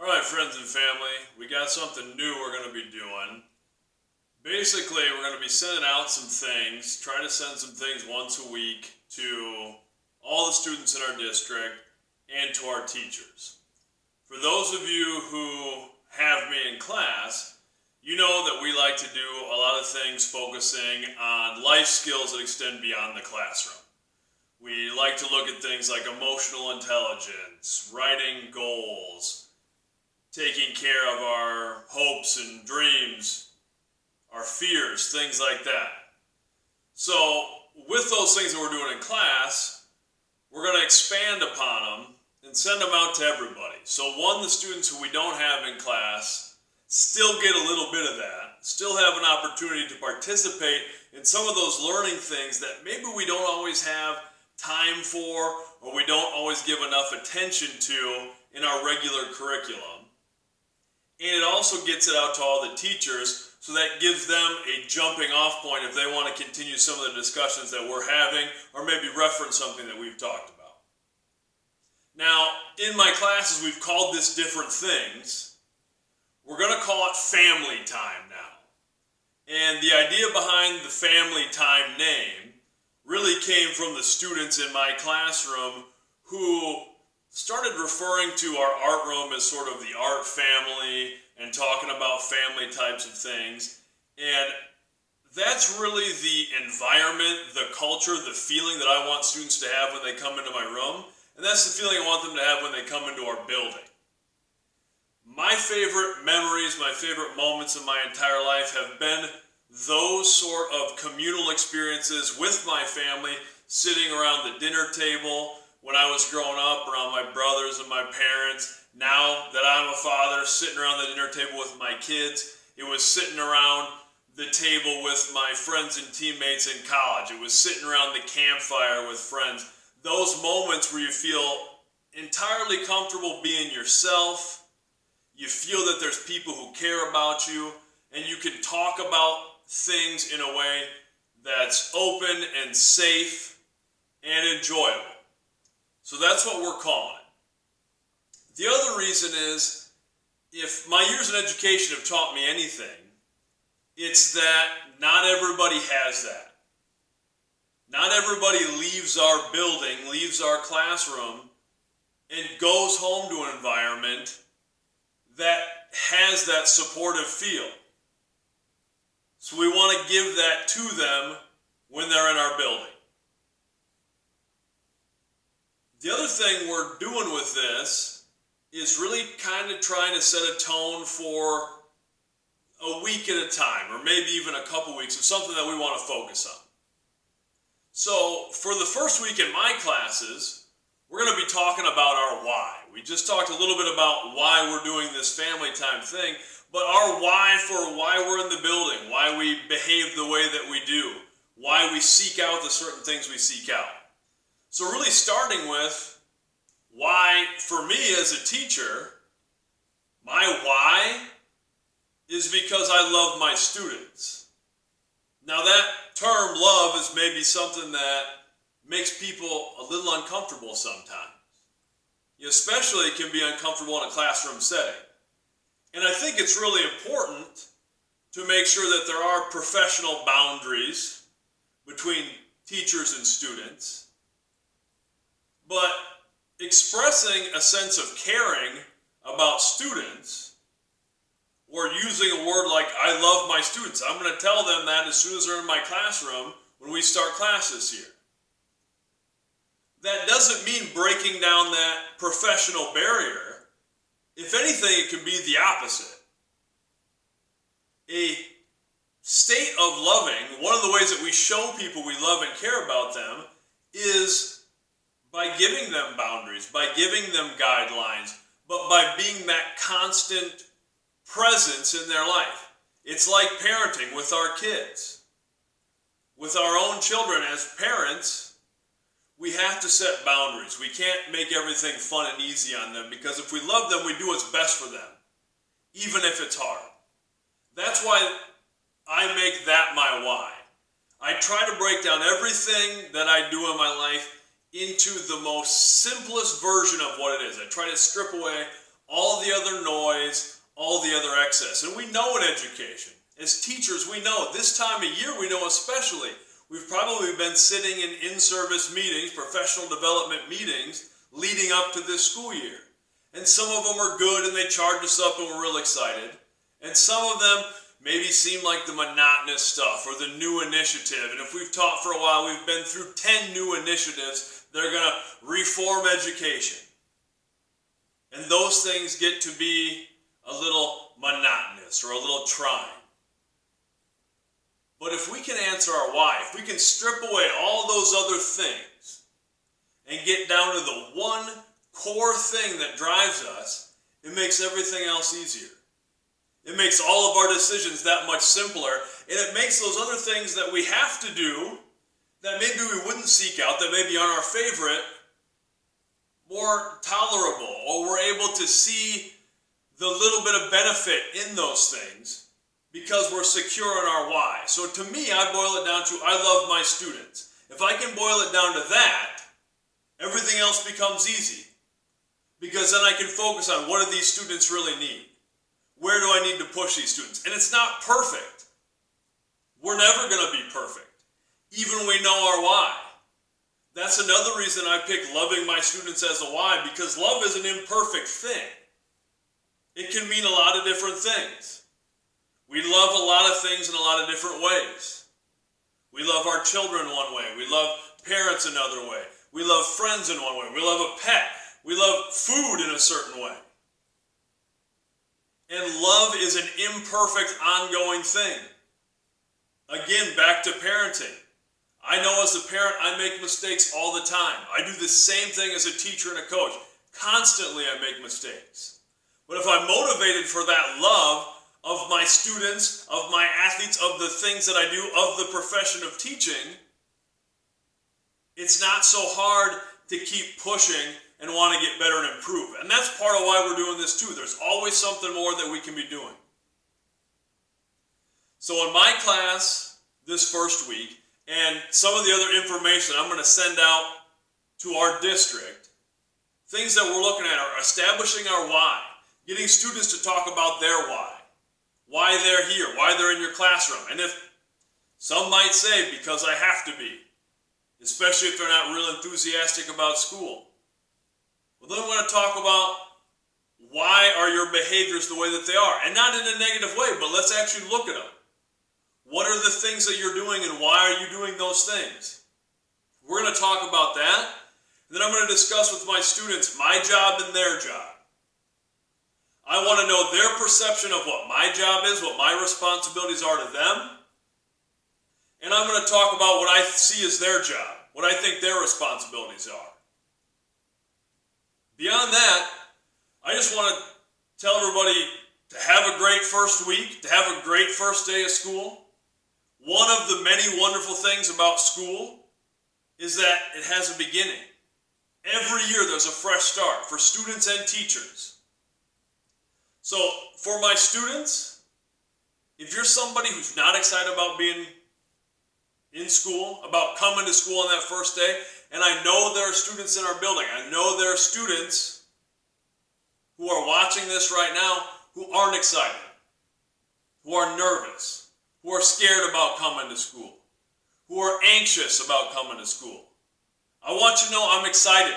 Alright, friends and family, we got something new we're going to be doing. Basically, we're going to be sending out some things, try to send some things once a week to all the students in our district and to our teachers. For those of you who have me in class, you know that we like to do a lot of things focusing on life skills that extend beyond the classroom. We like to look at things like emotional intelligence, writing goals, taking care of our hopes and dreams, our fears, things like that. So with those things that we're doing in class, we're going to expand upon them and send them out to everybody. So one, the students who we don't have in class still get a little bit of that, still have an opportunity to participate in some of those learning things that maybe we don't always have time for or we don't always give enough attention to in our regular curriculum. And it also gets it out to all the teachers, so that gives them a jumping off point if they want to continue some of the discussions that we're having or maybe reference something that we've talked about. Now, in my classes, we've called this different things. We're going to call it family time now. And the idea behind the family time name really came from the students in my classroom who started referring to our art room as sort of the art family and talking about family types of things. And that's really the environment, the culture, the feeling that I want students to have when they come into my room. And that's the feeling I want them to have when they come into our building. My favorite memories, my favorite moments in my entire life have been those sort of communal experiences with my family, sitting around the dinner table when I was growing up, around my brothers and my parents. Now that I'm a father, sitting around the dinner table with my kids. It was sitting around the table with my friends and teammates in college. It was sitting around the campfire with friends. Those moments where you feel entirely comfortable being yourself, you feel that there's people who care about you, and you can talk about things in a way that's open and safe and enjoyable. So that's what we're calling it. The other reason is, if my years in education have taught me anything, it's that not everybody has that. Not everybody leaves our building, leaves our classroom, and goes home to an environment that has that supportive feel. So we want to give that to them when they're in our building. The other thing we're doing with this is really kind of trying to set a tone for a week at a time, or maybe even a couple weeks of something that we want to focus on. So for the first week in my classes, we're going to be talking about our why. We just talked a little bit about why we're doing this family time thing, but our why for why we're in the building, why we behave the way that we do, why we seek out the certain things we seek out. So really starting with why, for me as a teacher, my why is because I love my students. Now that term love is maybe something that makes people a little uncomfortable sometimes. Especially it can be uncomfortable in a classroom setting. And I think it's really important to make sure that there are professional boundaries between teachers and students. But expressing a sense of caring about students, or using a word like, I love my students. I'm going to tell them that as soon as they're in my classroom when we start class this year. That doesn't mean breaking down that professional barrier. If anything, it can be the opposite. A state of loving, one of the ways that we show people we love and care about them is by giving them boundaries, by giving them guidelines, but by being that constant presence in their life. It's like parenting with our kids. With our own children as parents, we have to set boundaries. We can't make everything fun and easy on them, because if we love them, we do what's best for them, even if it's hard. That's why I make that my why. I try to break down everything that I do in my life into the most simplest version of what it is. I try to strip away all the other noise, all the other excess. And we know in education, as teachers, we know this time of year, we know especially, we've probably been sitting in in-service meetings, professional development meetings, leading up to this school year. And some of them are good and they charge us up and we're real excited. And some of them maybe seem like the monotonous stuff or the new initiative. And if we've taught for a while, we've been through 10 new initiatives that are going to reform education. And those things get to be a little monotonous or a little trying. But if we can answer our why, if we can strip away all those other things and get down to the one core thing that drives us, it makes everything else easier. It makes all of our decisions that much simpler, and it makes those other things that we have to do, that maybe we wouldn't seek out, that maybe aren't our favorite, more tolerable, or we're able to see the little bit of benefit in those things because we're secure in our why. So to me, I boil it down to, I love my students. If I can boil it down to that, everything else becomes easy. Because then I can focus on what do these students really need? Where do I need to push these students? And it's not perfect. We're never going to be perfect, even when we know our why. That's another reason I pick loving my students as a why, because love is an imperfect thing. It can mean a lot of different things. We love a lot of things in a lot of different ways. We love our children one way. We love parents another way. We love friends in one way. We love a pet. We love food in a certain way. And love is an imperfect, ongoing thing. Again, back to parenting. I know as a parent, I make mistakes all the time. I do the same thing as a teacher and a coach. Constantly I make mistakes. But if I'm motivated for that love of my students, of my athletes, of the things that I do, of the profession of teaching, it's not so hard to keep pushing and want to get better and improve. And that's part of why we're doing this too. There's always something more that we can be doing. So in my class this first week, and some of the other information I'm going to send out to our district, things that we're looking at are establishing our why, getting students to talk about their why they're here, why they're in your classroom. And if some might say, because I have to be, especially if they're not real enthusiastic about school. Well, then we're going to talk about why are your behaviors the way that they are. And not in a negative way, but let's actually look at them. What are the things that you're doing and why are you doing those things? We're going to talk about that. And then I'm going to discuss with my students my job and their job. I want to know their perception of what my job is, what my responsibilities are to them. And I'm going to talk about what I see as their job, what I think their responsibilities are. Beyond that, I just want to tell everybody to have a great first week, to have a great first day of school. One of the many wonderful things about school is that it has a beginning. Every year there's a fresh start for students and teachers. So for my students, if you're somebody who's not excited about being in school, about coming to school on that first day, and I know there are students in our building, I know there are students who are watching this right now who aren't excited, who are nervous, who are scared about coming to school, who are anxious about coming to school. I want you to know I'm excited.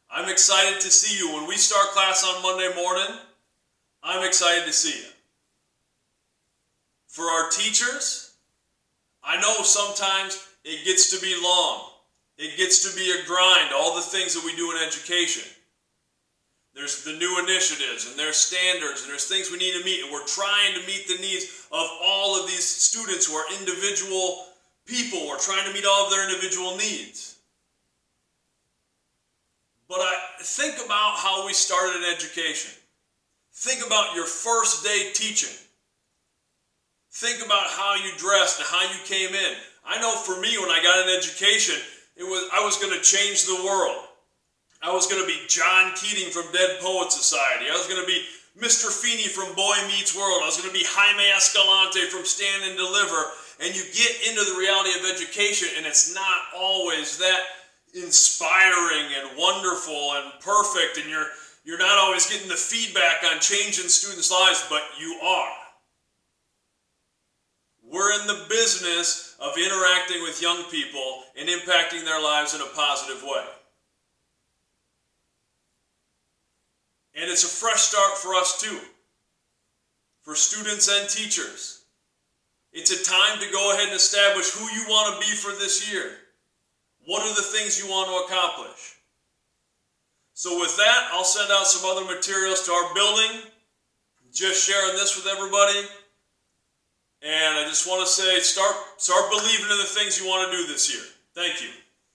I'm excited to see you. When we start class on Monday morning, I'm excited to see you. For our teachers, I know sometimes it gets to be long. It gets to be a grind, all the things that we do in education. There's the new initiatives, and there's standards, and there's things we need to meet, and we're trying to meet the needs of all of these students who are individual people. We're trying to meet all of their individual needs. But think about how we started in education. Think about your first day teaching. Think about how you dressed and how you came in. I know for me, when I got in education, I was going to change the world. I was going to be John Keating from Dead Poets Society. I was going to be Mr. Feeney from Boy Meets World. I was going to be Jaime Escalante from Stand and Deliver. And you get into the reality of education, and it's not always that inspiring and wonderful and perfect, and you're You're not always getting the feedback on changing students' lives, but you are. We're in the business of interacting with young people and impacting their lives in a positive way. And it's a fresh start for us too, for students and teachers. It's a time to go ahead and establish who you want to be for this year. What are the things you want to accomplish? So with that, I'll send out some other materials to our building. Just sharing this with everybody. And I just want to say, start believing in the things you want to do this year. Thank you.